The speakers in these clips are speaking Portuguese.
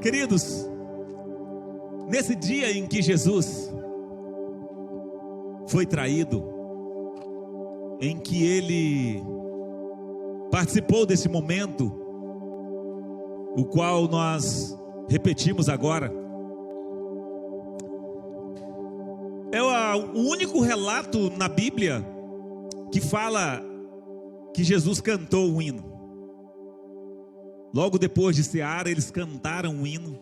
Queridos, nesse dia em que Jesus foi traído, em que Ele participou desse momento, o qual nós repetimos agora, é o único relato na Bíblia que fala que Jesus cantou um hino. Logo depois de cear, eles cantaram um hino,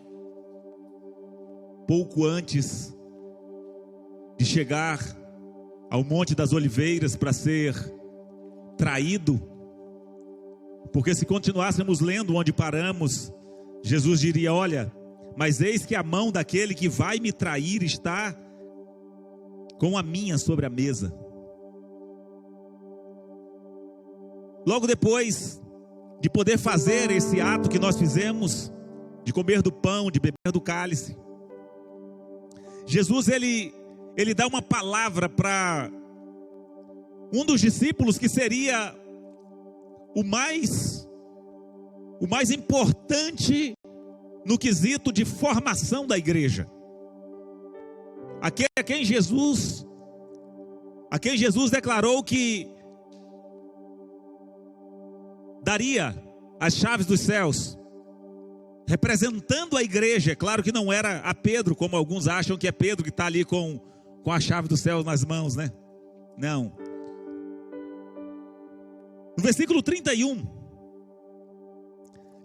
pouco antes de chegar ao Monte das Oliveiras para ser traído, porque se continuássemos lendo onde paramos, Jesus diria: olha, mas eis que a mão daquele que vai me trair está com a minha sobre a mesa. Logo depois de poder fazer esse ato que nós fizemos, de comer do pão, de beber do cálice, Jesus ele dá uma palavra para um dos discípulos que seria o mais importante no quesito de formação da igreja. Aquele a quem Jesus declarou que daria as chaves dos céus, representando a igreja. É claro que não era a Pedro, como alguns acham que é Pedro que está ali com a chave do céu nas mãos, né? Não. No versículo 31,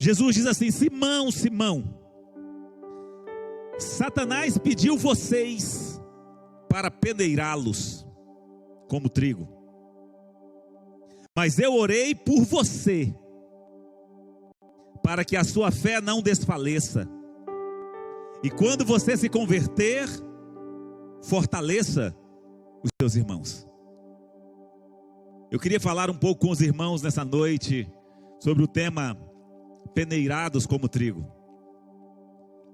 Jesus diz assim: Simão, Simão, Satanás pediu vocês para peneirá-los como trigo, mas eu orei por você, para que a sua fé não desfaleça, e quando você se converter, fortaleça os seus irmãos. Eu queria falar um pouco com os irmãos nessa noite sobre o tema peneirados como trigo.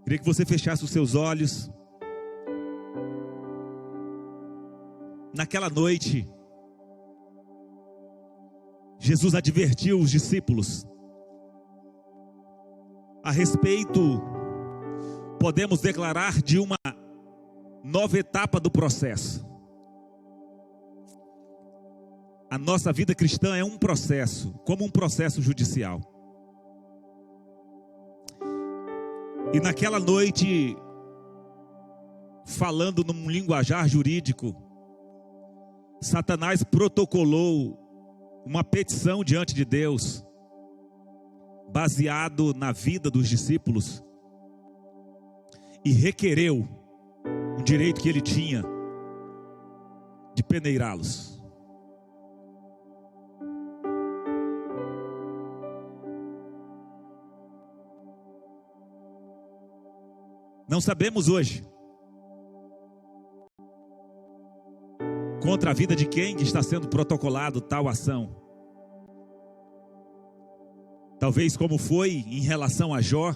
Queria que você fechasse os seus olhos. Naquela noite, Jesus advertiu os discípulos a respeito, podemos declarar, de uma nova etapa do processo. A nossa vida cristã é um processo, como um processo judicial. E naquela noite, falando num linguajar jurídico, Satanás protocolou uma petição diante de Deus, baseado na vida dos discípulos, e requereu um direito que ele tinha de peneirá-los. Não sabemos hoje contra a vida de quem está sendo protocolado tal ação. Talvez como foi em relação a Jó,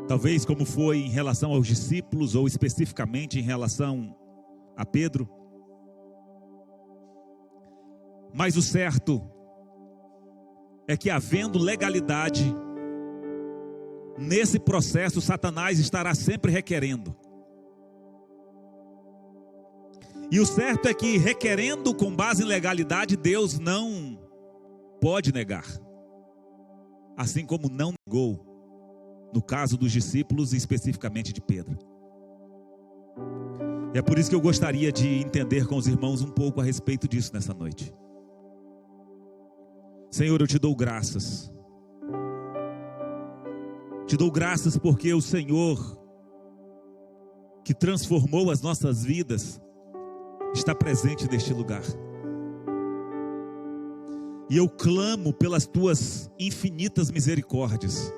talvez como foi em relação aos discípulos, ou especificamente em relação a Pedro. Mas o certo é que, havendo legalidade nesse processo, Satanás estará sempre requerendo. E o certo é que, requerendo com base em legalidade, Deus não pode negar. Assim como não negou no caso dos discípulos, e especificamente de Pedro. E é por isso que eu gostaria de entender com os irmãos um pouco a respeito disso nessa noite. Senhor, eu te dou graças. Te dou graças porque o Senhor, que transformou as nossas vidas, está presente neste lugar. E eu clamo pelas tuas infinitas misericórdias.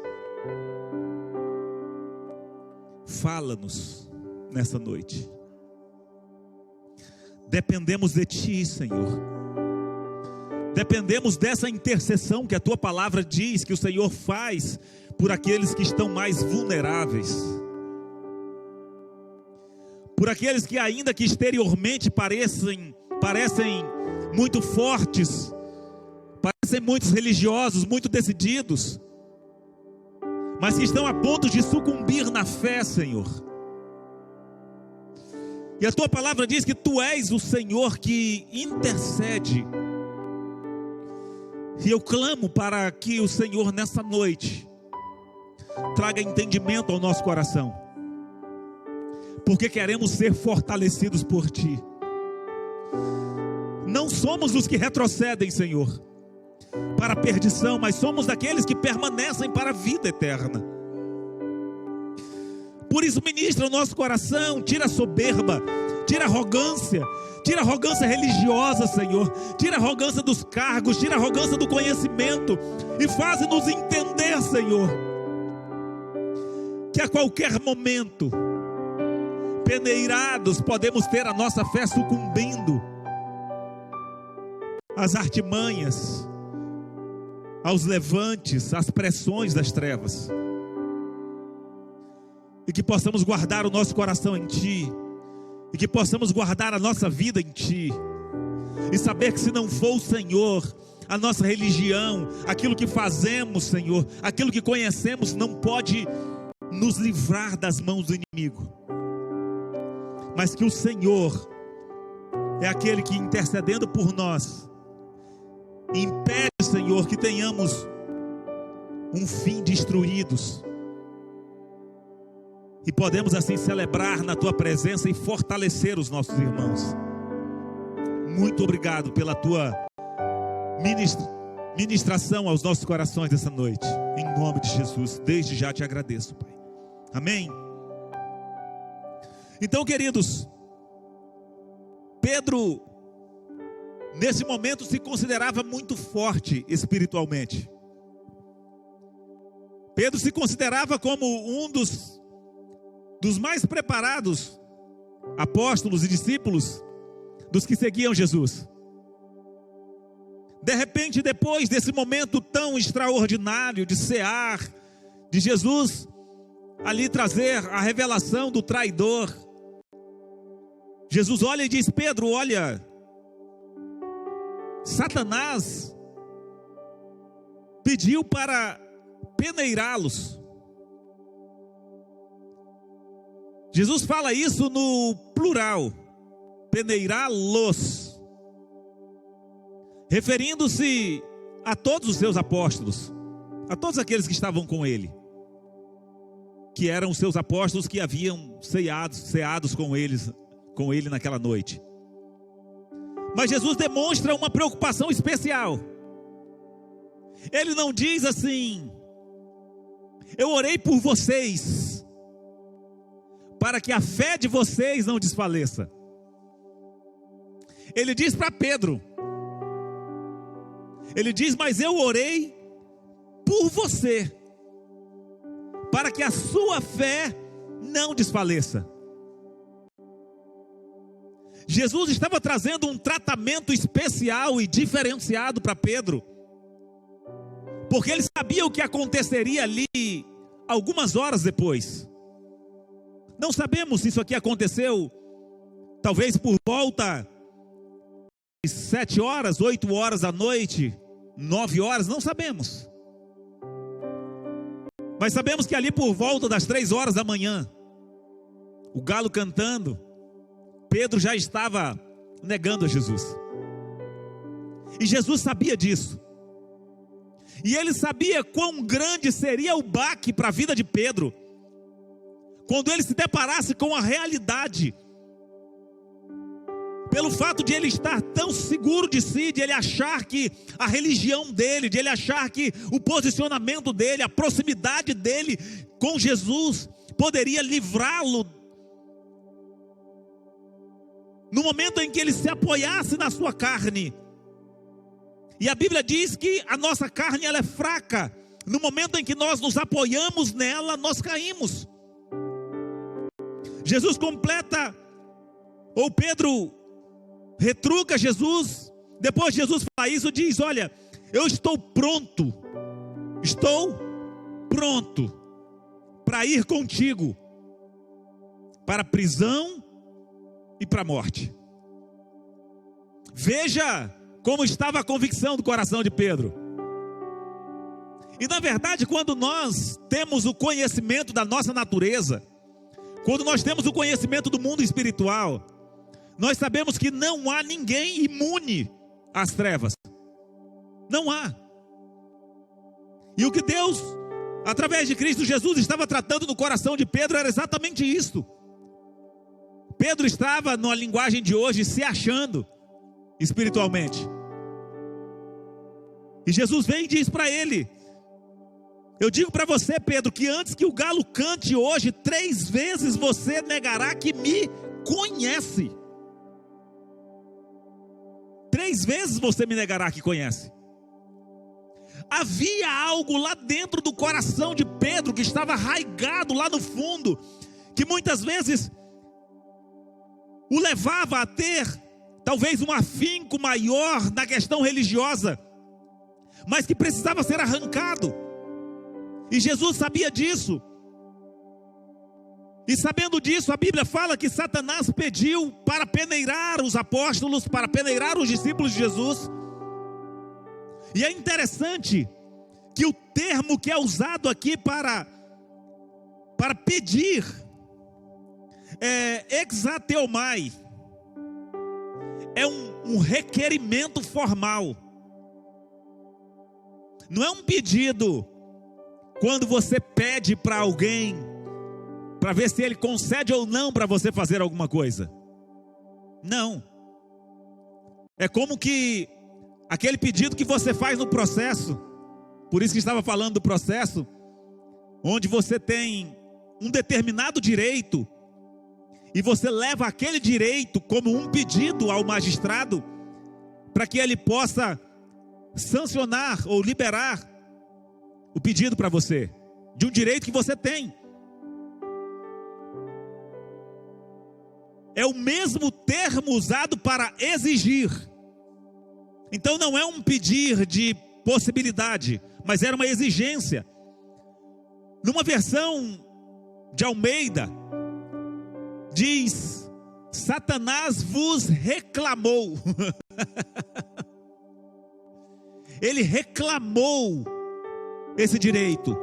Fala-nos nessa noite. Dependemos de ti, Senhor. Dependemos dessa intercessão que a tua palavra diz que o Senhor faz por aqueles que estão mais vulneráveis, por aqueles que, ainda que exteriormente parecem muito fortes, parecem muitos religiosos, muito decididos, mas que estão a ponto de sucumbir na fé, Senhor. E a tua palavra diz que tu és o Senhor que intercede. E eu clamo para que o Senhor nessa noite traga entendimento ao nosso coração, porque queremos ser fortalecidos por ti. Não somos os que retrocedem, Senhor, para a perdição, mas somos daqueles que permanecem para a vida eterna. Por isso ministra o nosso coração, tira a soberba, tira a arrogância religiosa, Senhor, tira a arrogância dos cargos, tira a arrogância do conhecimento, e faz-nos entender, Senhor, que a qualquer momento, peneirados, podemos ter a nossa fé sucumbindo às artimanhas, aos levantes, às pressões das trevas, e que possamos guardar o nosso coração em ti, e que possamos guardar a nossa vida em ti, e saber que se não for o Senhor, a nossa religião, aquilo que fazemos, Senhor, aquilo que conhecemos, não pode nos livrar das mãos do inimigo, mas que o Senhor é aquele que, intercedendo por nós, impede, Senhor, que tenhamos um fim destruídos, e podemos assim celebrar na tua presença e fortalecer os nossos irmãos. Muito obrigado pela tua ministração aos nossos corações dessa noite, em nome de Jesus. Desde já te agradeço, Pai. Amém. Então, queridos, Pedro nesse momento se considerava muito forte espiritualmente. Pedro se considerava como um dos mais preparados apóstolos e discípulos dos que seguiam Jesus. De repente, depois desse momento tão extraordinário de cear, de Jesus ali trazer a revelação do traidor, Jesus olha e diz: Pedro, olha, Satanás pediu para peneirá-los. Jesus fala isso no plural, peneirá-los, referindo-se a todos os seus apóstolos, a todos aqueles que estavam com ele, que eram os seus apóstolos que haviam ceados com ele naquela noite. Mas Jesus demonstra uma preocupação especial. Ele não diz assim: eu orei por vocês, para que a fé de vocês não desfaleça. Ele diz para Pedro, ele diz: mas eu orei por você, para que a sua fé não desfaleça. Jesus estava trazendo um tratamento especial e diferenciado para Pedro, porque ele sabia o que aconteceria ali algumas horas depois. Não sabemos se isso aqui aconteceu talvez por volta de 7 horas, 8 horas da noite, 9 horas, não sabemos. Mas sabemos que ali por volta das 3 horas da manhã, o galo cantando, Pedro já estava negando a Jesus. E Jesus sabia disso. E ele sabia quão grande seria o baque para a vida de Pedro, quando ele se deparasse com a realidade, pelo fato de ele estar tão seguro de si, de ele achar que a religião dele, de ele achar que o posicionamento dele, a proximidade dele com Jesus, poderia livrá-lo, no momento em que ele se apoiasse na sua carne. E a Bíblia diz que a nossa carne ela é fraca, no momento em que nós nos apoiamos nela, nós caímos. Jesus completa, ou Pedro retruca Jesus, depois de Jesus falar isso, diz: olha, eu estou pronto para ir contigo para a prisão e para a morte. Veja como estava a convicção do coração de Pedro. E na verdade, quando nós temos o conhecimento da nossa natureza, quando nós temos o conhecimento do mundo espiritual, nós sabemos que não há ninguém imune às trevas. Não há. E o que Deus, através de Cristo Jesus, estava tratando no coração de Pedro era exatamente isso. Pedro estava, na linguagem de hoje, se achando espiritualmente. E Jesus vem e diz para ele: eu digo para você, Pedro, que antes que o galo cante hoje, 3 vezes você negará que me conhece. 3 vezes você me negará que conhece. Havia algo lá dentro do coração de Pedro, que estava arraigado lá no fundo, que muitas vezes o levava a ter talvez um afinco maior na questão religiosa, mas que precisava ser arrancado. E Jesus sabia disso. E sabendo disso, a Bíblia fala que Satanás pediu para peneirar os apóstolos, para peneirar os discípulos de Jesus. E é interessante que o termo que é usado aqui para pedir é exateomai. É um requerimento formal. Não é um pedido quando você pede para alguém, para ver se ele concede ou não para você fazer alguma coisa. Não. É como que aquele pedido que você faz no processo, por isso que estava falando do processo, onde você tem um determinado direito, e você leva aquele direito como um pedido ao magistrado, para que ele possa sancionar ou liberar o pedido para você, de um direito que você tem. É o mesmo termo usado para exigir. Então não é um pedir de possibilidade, mas era uma exigência. Numa versão de Almeida, diz: Satanás vos reclamou. Ele reclamou esse direito,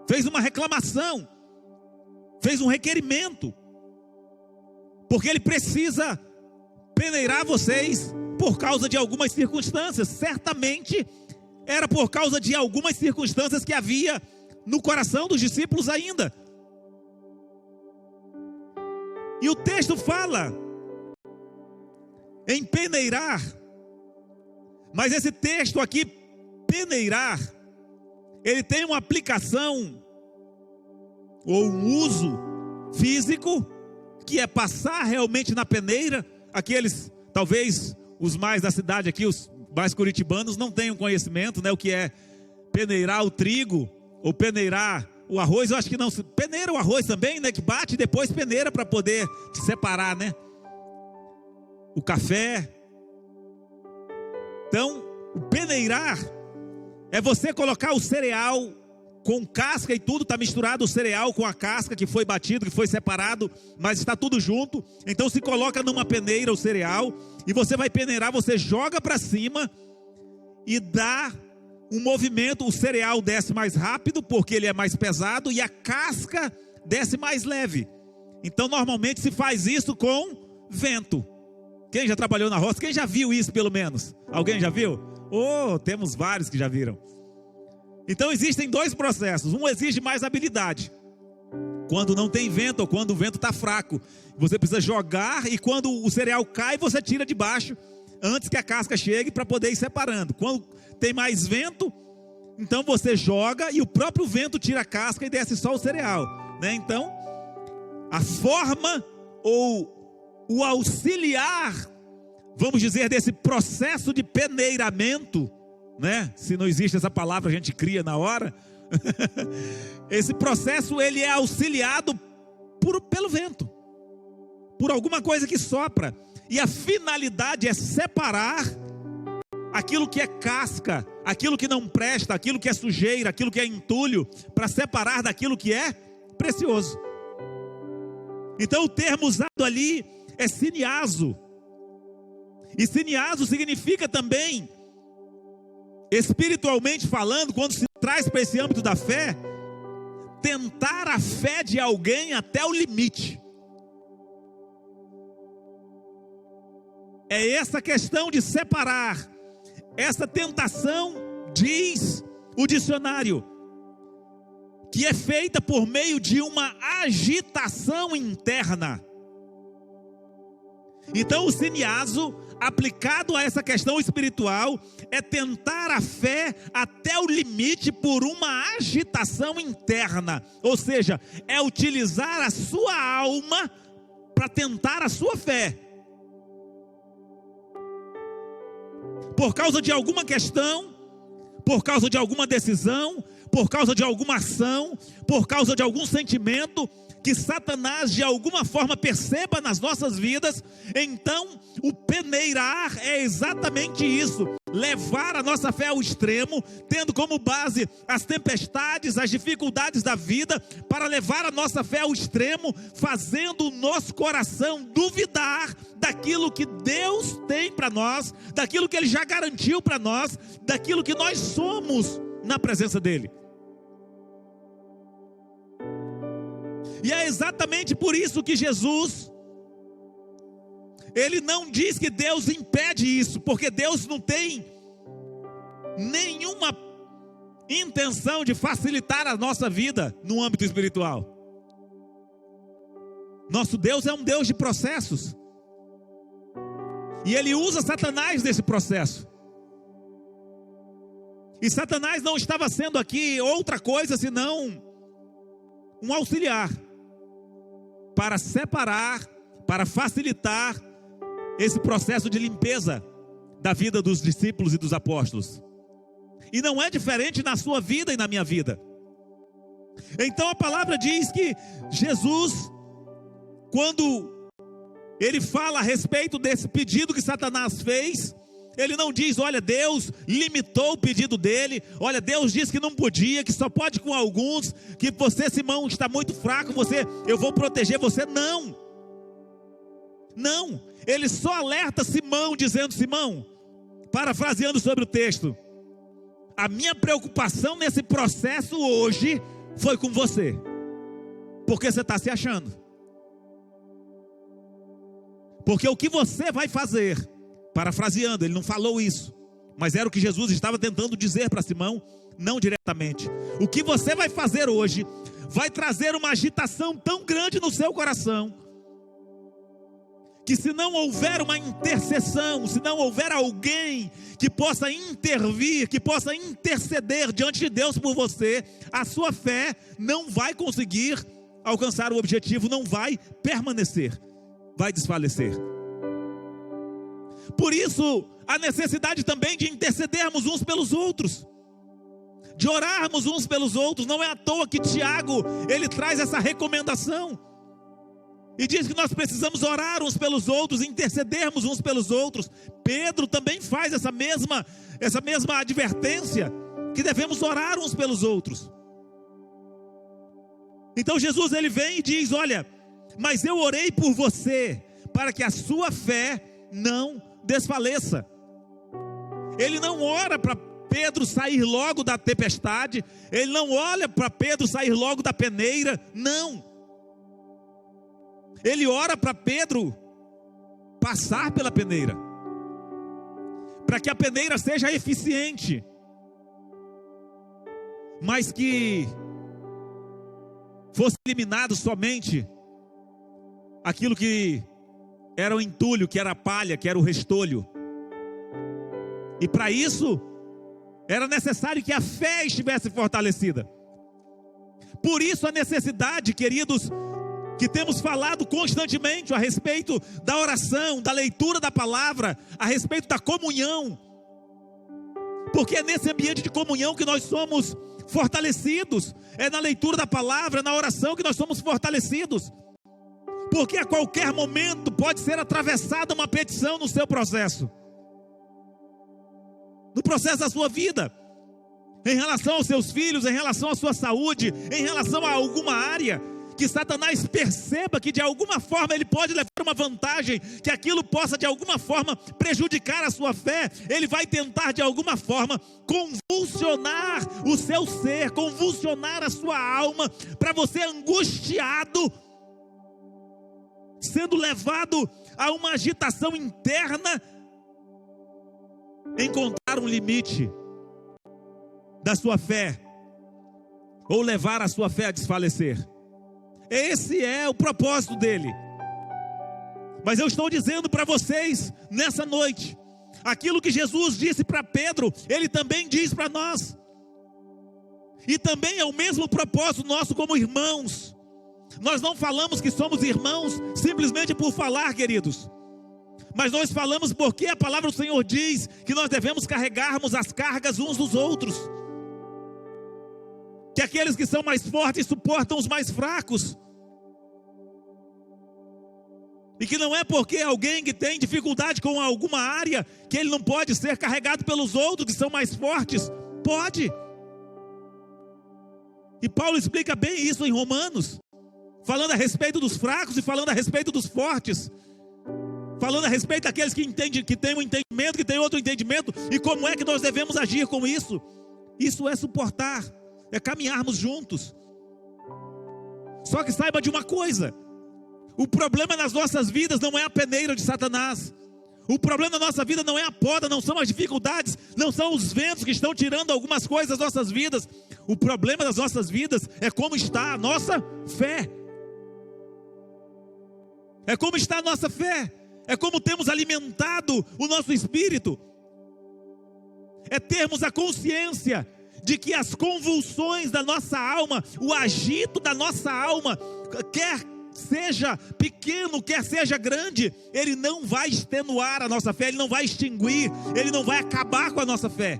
fez uma reclamação, fez um requerimento, porque ele precisa peneirar vocês por causa de algumas circunstâncias. Certamente era por causa de algumas circunstâncias que havia no coração dos discípulos ainda. E o texto fala em peneirar, mas esse texto aqui, peneirar, ele tem uma aplicação ou um uso físico, que é passar realmente na peneira. Aqueles, talvez os mais da cidade aqui, os mais curitibanos, não tenham conhecimento, né, o que é peneirar o trigo, ou peneirar o arroz. Eu acho que não, peneira o arroz também, né, que bate e depois peneira para poder separar, né, o café. Então, o peneirar é você colocar o cereal com casca e tudo, está misturado o cereal com a casca que foi batido, que foi separado, mas está tudo junto. Então se coloca numa peneira o cereal, e você vai peneirar, você joga para cima e dá um movimento. O cereal desce mais rápido, porque ele é mais pesado, e a casca desce mais leve. Então normalmente se faz isso com vento. Quem já trabalhou na roça? Quem já viu isso pelo menos? Alguém já viu? Oh, temos vários que já viram. Então existem 2 processos. Um exige mais habilidade, quando não tem vento, ou quando o vento está fraco, você precisa jogar, e quando o cereal cai, você tira de baixo, antes que a casca chegue, para poder ir separando. Quando tem mais vento, então você joga, e o próprio vento tira a casca e desce só o cereal, né? Então a forma ou o auxiliar, vamos dizer, desse processo de peneiramento, né? Se não existe essa palavra, a gente cria na hora. Esse processo, ele é auxiliado pelo vento, por alguma coisa que sopra, e a finalidade é separar aquilo que é casca, aquilo que não presta, aquilo que é sujeira, aquilo que é entulho, para separar daquilo que é precioso. Então o termo usado ali é siniazo, e siniazo significa também espiritualmente falando, quando se traz para esse âmbito da fé, tentar a fé de alguém até o limite. É essa questão de separar. Essa tentação, diz o dicionário, que é feita por meio de uma agitação interna. Então o siniaso, aplicado a essa questão espiritual, é tentar a fé até o limite por uma agitação interna. Ou seja, é utilizar a sua alma para tentar a sua fé. Por causa de alguma questão, por causa de alguma decisão, por causa de alguma ação, por causa de algum sentimento que Satanás de alguma forma perceba nas nossas vidas. Então o peneirar é exatamente isso: levar a nossa fé ao extremo, tendo como base as tempestades, as dificuldades da vida, para levar a nossa fé ao extremo, fazendo o nosso coração duvidar daquilo que Deus tem para nós, daquilo que Ele já garantiu para nós, daquilo que nós somos na presença dEle. E é exatamente por isso que Jesus, Ele não diz que Deus impede isso, porque Deus não tem nenhuma intenção de facilitar a nossa vida no âmbito espiritual. Nosso Deus é um Deus de processos, e Ele usa Satanás nesse processo. E Satanás não estava sendo aqui outra coisa senão um auxiliar para separar, para facilitar esse processo de limpeza da vida dos discípulos e dos apóstolos. E não é diferente na sua vida e na minha vida. Então a palavra diz que Jesus, quando Ele fala a respeito desse pedido que Satanás fez, Ele não diz: olha, Deus limitou o pedido dele, olha, Deus disse que não podia, que só pode com alguns, que você, Simão, está muito fraco, eu vou proteger você. Não, Ele só alerta Simão, dizendo: Simão, parafraseando sobre o texto, a minha preocupação nesse processo hoje foi com você, porque você está se achando, porque o que você vai fazer, parafraseando, ele não falou isso, mas era o que Jesus estava tentando dizer para Simão, não diretamente. O que você vai fazer hoje vai trazer uma agitação tão grande no seu coração, que se não houver uma intercessão, se não houver alguém que possa intervir, que possa interceder diante de Deus por você, a sua fé não vai conseguir alcançar o objetivo, não vai permanecer, vai desfalecer. Por isso, a necessidade também de intercedermos uns pelos outros, de orarmos uns pelos outros. Não é à toa que Tiago, ele traz essa recomendação, e diz que nós precisamos orar uns pelos outros, intercedermos uns pelos outros. Pedro também faz essa mesma advertência, que devemos orar uns pelos outros. Então Jesus, ele vem e diz: olha, mas eu orei por você, para que a sua fé não desfaleça. Ele não ora para Pedro sair logo da tempestade, ele não olha para Pedro sair logo da peneira, não. Ele ora para Pedro passar pela peneira, para que a peneira seja eficiente, mas que fosse eliminado somente aquilo que era o entulho, que era a palha, que era o restolho. E para isso era necessário que a fé estivesse fortalecida. Por isso a necessidade, queridos, que temos falado constantemente a respeito da oração, da leitura da palavra, a respeito da comunhão, porque é nesse ambiente de comunhão que nós somos fortalecidos, é na leitura da palavra, na oração que nós somos fortalecidos, porque a qualquer momento pode ser atravessada uma petição no seu processo, no processo da sua vida, em relação aos seus filhos, em relação à sua saúde, em relação a alguma área que Satanás perceba que de alguma forma ele pode levar uma vantagem, que aquilo possa de alguma forma prejudicar a sua fé, ele vai tentar de alguma forma convulsionar o seu ser, convulsionar a sua alma, para você angustiado, sendo levado a uma agitação interna, encontrar um limite da sua fé, ou levar a sua fé a desfalecer. Esse é o propósito dele. Mas eu estou dizendo para vocês nessa noite, aquilo que Jesus disse para Pedro, ele também diz para nós. E também é o mesmo propósito nosso como irmãos. Nós não falamos que somos irmãos simplesmente por falar, queridos. Mas nós falamos porque a palavra do Senhor diz que nós devemos carregarmos as cargas uns dos outros. Que aqueles que são mais fortes suportam os mais fracos. E que não é porque alguém que tem dificuldade com alguma área, que ele não pode ser carregado pelos outros que são mais fortes. Pode. E Paulo explica bem isso em Romanos, falando a respeito dos fracos e falando a respeito dos fortes. Falando a respeito daqueles que entendem, que tem um entendimento, que tem outro entendimento, e como é que nós devemos agir com isso. Isso é suportar, é caminharmos juntos. Só que saiba de uma coisa: o problema nas nossas vidas não é a peneira de Satanás. O problema na nossa vida não é a poda, não são as dificuldades, não são os ventos que estão tirando algumas coisas das nossas vidas. O problema das nossas vidas é como está a nossa fé. É como está a nossa fé. É como temos alimentado o nosso espírito. É termos a consciência de que as convulsões da nossa alma, o agito da nossa alma, quer seja pequeno, quer seja grande, ele não vai extenuar a nossa fé, ele não vai extinguir, ele não vai acabar com a nossa fé.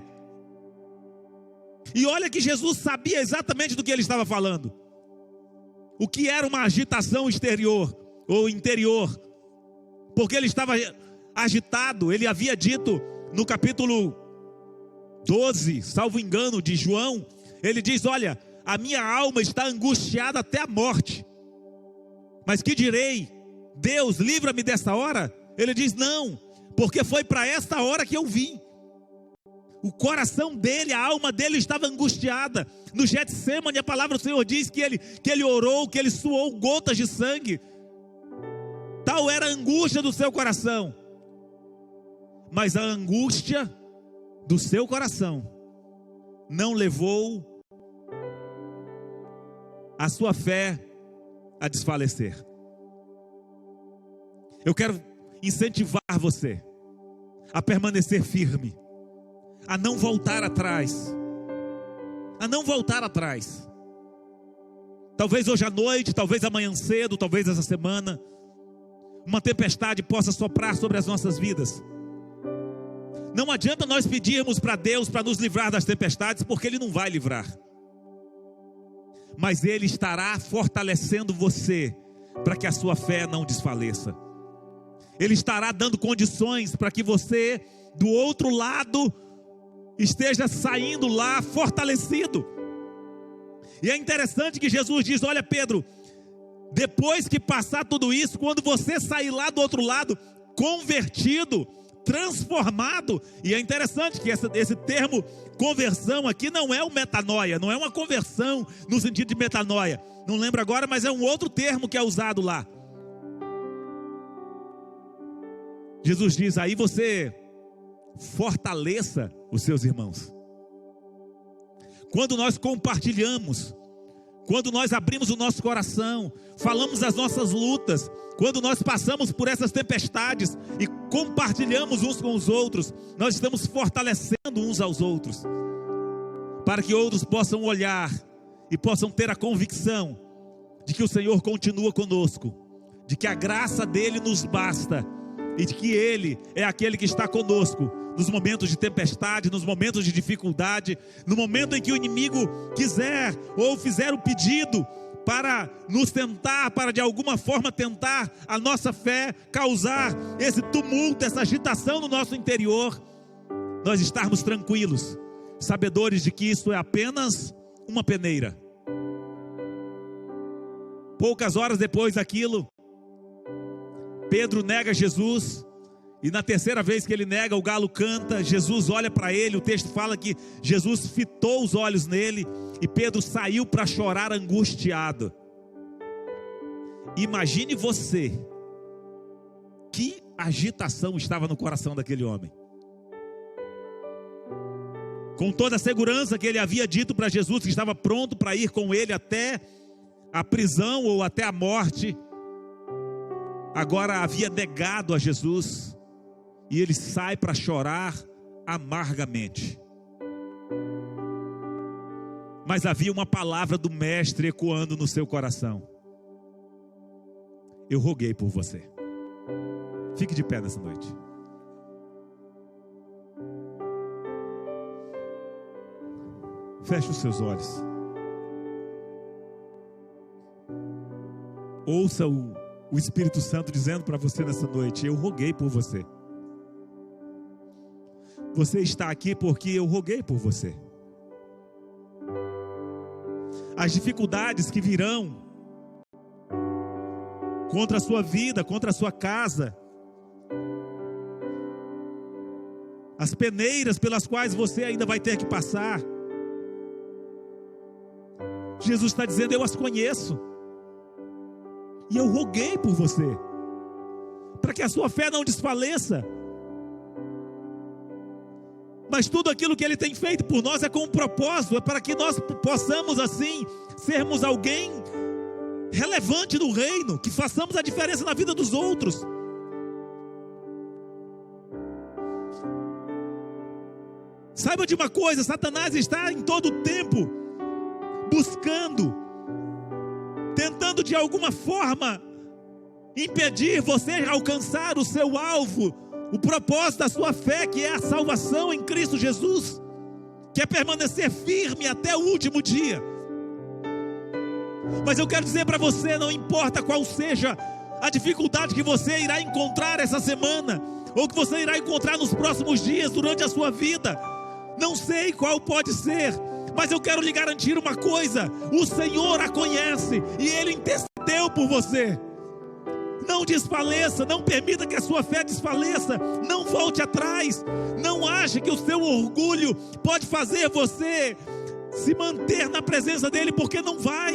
E olha que Jesus sabia exatamente do que ele estava falando. O que era uma agitação exterior ou interior, porque ele estava agitado. Ele havia dito no capítulo 12, salvo engano, de João, ele diz: olha, a minha alma está angustiada até a morte. Mas que direi? Deus, livra-me dessa hora? Ele diz: não, porque foi para esta hora que eu vim. O coração dele, a alma dele estava angustiada. No Getsêmani, a palavra do Senhor diz que ele orou, que ele suou gotas de sangue. Tal era a angústia do seu coração. Mas a angústia do seu coração não levou a sua fé a desfalecer. Eu quero incentivar você a permanecer firme, a não voltar atrás, a não voltar atrás. Talvez hoje à noite, talvez amanhã cedo, talvez essa semana, uma tempestade possa soprar sobre as nossas vidas. Não adianta nós pedirmos para Deus para nos livrar das tempestades, porque Ele não vai livrar. Mas Ele estará fortalecendo você para que a sua fé não desfaleça. Ele estará dando condições para que você, do outro lado, esteja saindo lá fortalecido. E é interessante que Jesus diz: olha, Pedro, depois que passar tudo isso, quando você sair lá do outro lado, convertido, transformado. E é interessante que esse termo conversão aqui não é o metanoia, não é uma conversão no sentido de metanoia. Não lembro agora, mas é um outro termo que é usado lá. Jesus diz: aí você fortaleça os seus irmãos. Quando nós compartilhamos, quando nós abrimos o nosso coração, falamos das nossas lutas, quando nós passamos por essas tempestades e compartilhamos uns com os outros, nós estamos fortalecendo uns aos outros, para que outros possam olhar e possam ter a convicção de que o Senhor continua conosco, de que a graça dele nos basta, e de que Ele é aquele que está conosco nos momentos de tempestade, nos momentos de dificuldade, no momento em que o inimigo quiser ou fizer o pedido para nos tentar, para de alguma forma tentar a nossa fé, causar esse tumulto, essa agitação no nosso interior, nós estarmos tranquilos, sabedores de que isso é apenas uma peneira. Poucas horas depois daquilo, Pedro nega Jesus, e na terceira vez que ele nega, o galo canta. Jesus olha para ele, o texto fala que Jesus fitou os olhos nele, e Pedro saiu para chorar angustiado. Imagine você, que agitação estava no coração daquele homem. Com toda a segurança que ele havia dito para Jesus, que estava pronto para ir com ele até a prisão ou até a morte, agora havia negado a Jesus, e ele sai para chorar amargamente. Mas havia uma palavra do mestre ecoando no seu coração: eu roguei por você. Fique de pé nessa noite. Feche os seus olhos. Ouça o Espírito Santo dizendo para você nessa noite: eu roguei por você. Você está aqui porque eu roguei por você. As dificuldades que virão contra a sua vida, contra a sua casa, as peneiras pelas quais você ainda vai ter que passar, Jesus está dizendo: eu as conheço, e eu roguei por você, para que a sua fé não desfaleça. Mas tudo aquilo que Ele tem feito por nós é com um propósito, é para que nós possamos assim sermos alguém relevante no reino, que façamos a diferença na vida dos outros. Saiba de uma coisa: Satanás está em todo o tempo buscando, tentando de alguma forma impedir você de alcançar o seu alvo, o propósito da sua fé, que é a salvação em Cristo Jesus, que é permanecer firme até o último dia. Mas eu quero dizer para você, não importa qual seja a dificuldade que você irá encontrar essa semana, ou que você irá encontrar nos próximos dias durante a sua vida, não sei qual pode ser, mas eu quero lhe garantir uma coisa: o Senhor a conhece, e Ele intercedeu por você. Não desfaleça, não permita que a sua fé desfaleça, não volte atrás, não ache que o seu orgulho pode fazer você se manter na presença dEle, porque não vai.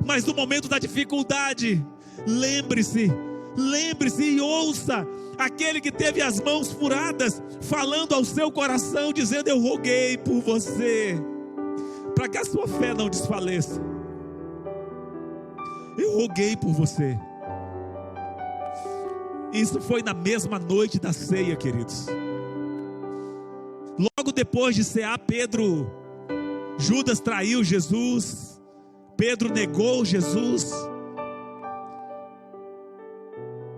Mas no momento da dificuldade, lembre-se e ouça aquele que teve as mãos furadas, falando ao seu coração, dizendo: eu roguei por você, para que a sua fé não desfaleça. Eu roguei por você. Isso foi na mesma noite da ceia, queridos. Logo depois de cear, Judas traiu Jesus, Pedro negou Jesus.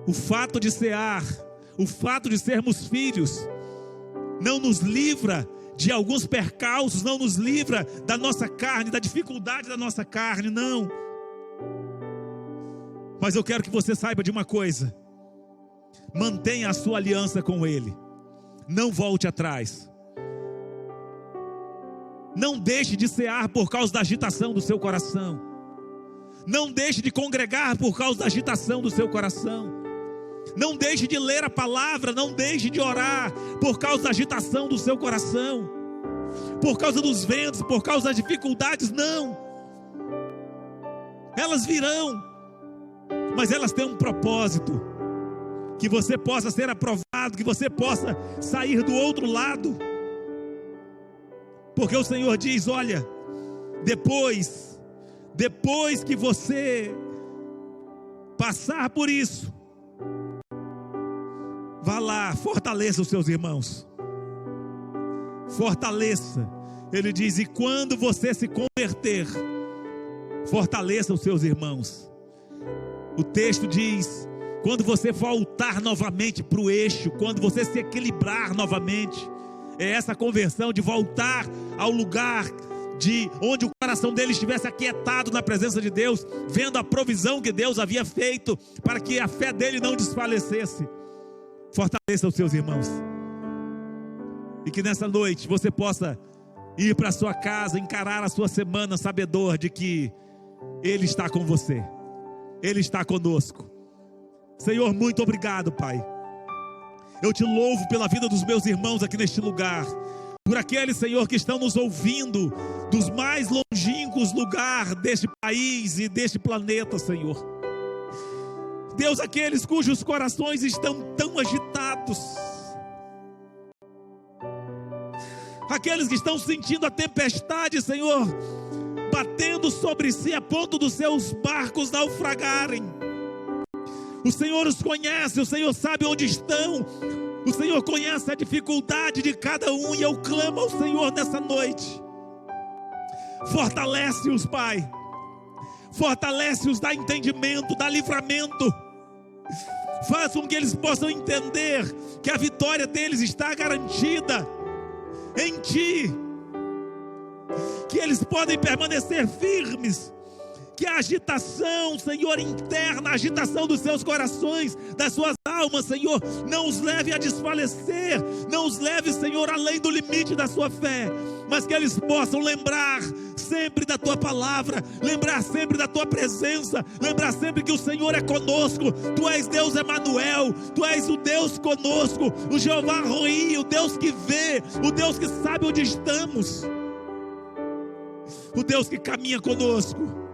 O fato de cear, o fato de sermos filhos, não nos livra de alguns percalços, não nos livra da nossa carne, da dificuldade da nossa carne, não. Mas eu quero que você saiba de uma coisa: mantenha a sua aliança com Ele, não volte atrás, não deixe de cear por causa da agitação do seu coração, não deixe de congregar por causa da agitação do seu coração, não deixe de ler a palavra, não deixe de orar por causa da agitação do seu coração, por causa dos ventos, por causa das dificuldades. Não, elas virão, mas elas têm um propósito: que você possa ser aprovado, que você possa sair do outro lado, porque o Senhor diz: olha, depois que você passar por isso, vá lá, fortaleça os seus irmãos, fortaleça. Ele diz: e quando você se converter, fortaleça os seus irmãos. O texto diz: quando você voltar novamente para o eixo, quando você se equilibrar novamente, é essa conversão de voltar ao lugar de onde o coração dele estivesse aquietado na presença de Deus, vendo a provisão que Deus havia feito para que a fé dele não desfalecesse. Fortaleça os seus irmãos, e que nessa noite você possa ir para a sua casa, encarar a sua semana sabedor de que Ele está com você, Ele está conosco. Senhor, muito obrigado, Pai. Eu te louvo pela vida dos meus irmãos aqui neste lugar, por aqueles, Senhor, que estão nos ouvindo dos mais longínquos lugares deste país e deste planeta, Senhor. Deus, aqueles cujos corações estão tão agitados, aqueles que estão sentindo a tempestade, Senhor, batendo sobre si a ponto dos seus barcos naufragarem. O Senhor os conhece, o Senhor sabe onde estão, o Senhor conhece a dificuldade de cada um, e eu clamo ao Senhor nessa noite. Fortalece-os, Pai. Fortalece-os, dá entendimento, dá livramento. Faz com que eles possam entender que a vitória deles está garantida em Ti, que eles podem permanecer firmes, que a agitação, Senhor, interna, a agitação dos seus corações, das suas almas, Senhor, não os leve a desfalecer, não os leve, Senhor, além do limite da sua fé, mas que eles possam lembrar sempre da Tua palavra, lembrar sempre da Tua presença, lembrar sempre que o Senhor é conosco. Tu és Deus Emanuel, Tu és o Deus conosco, o Jeová Roi, o Deus que vê, o Deus que sabe onde estamos, o Deus que caminha conosco.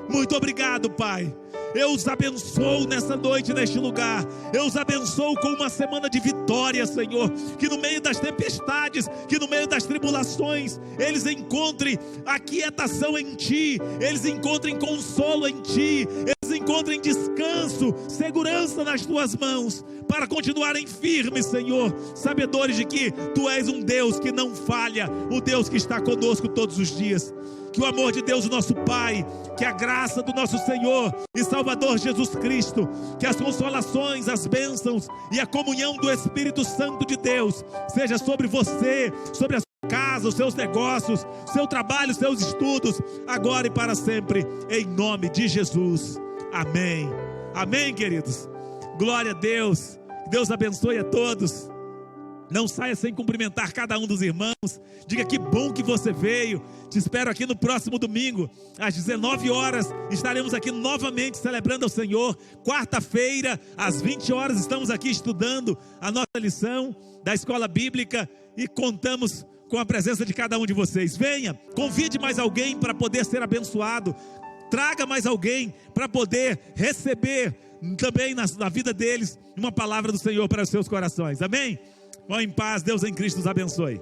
Muito obrigado, Pai. Eu os abençoo nessa noite, neste lugar. Eu os abençoo com uma semana de vitória, Senhor. Que no meio das tempestades, que no meio das tribulações, eles encontrem aquietação em Ti, eles encontrem consolo em Ti, eles encontrem descanso, segurança nas Tuas mãos, para continuarem firmes, Senhor, sabedores de que Tu és um Deus que não falha, o Deus que está conosco todos os dias. Que o amor de Deus, o nosso Pai, que a graça do nosso Senhor e Salvador Jesus Cristo, que as consolações, as bênçãos e a comunhão do Espírito Santo de Deus seja sobre você, sobre a sua casa, os seus negócios, seu trabalho, seus estudos, agora e para sempre, em nome de Jesus. Amém. Amém, queridos. Glória a Deus. Deus abençoe a todos. Não saia sem cumprimentar cada um dos irmãos. Diga que bom que você veio. Te espero aqui no próximo domingo, às 19 horas. Estaremos aqui novamente celebrando ao Senhor. Quarta-feira, às 20 horas, estamos aqui estudando a nossa lição da Escola Bíblica e contamos com a presença de cada um de vocês. Venha, convide mais alguém para poder ser abençoado. Traga mais alguém para poder receber também na vida deles uma palavra do Senhor para os seus corações. Amém? Vão em paz, Deus em Cristo os abençoe.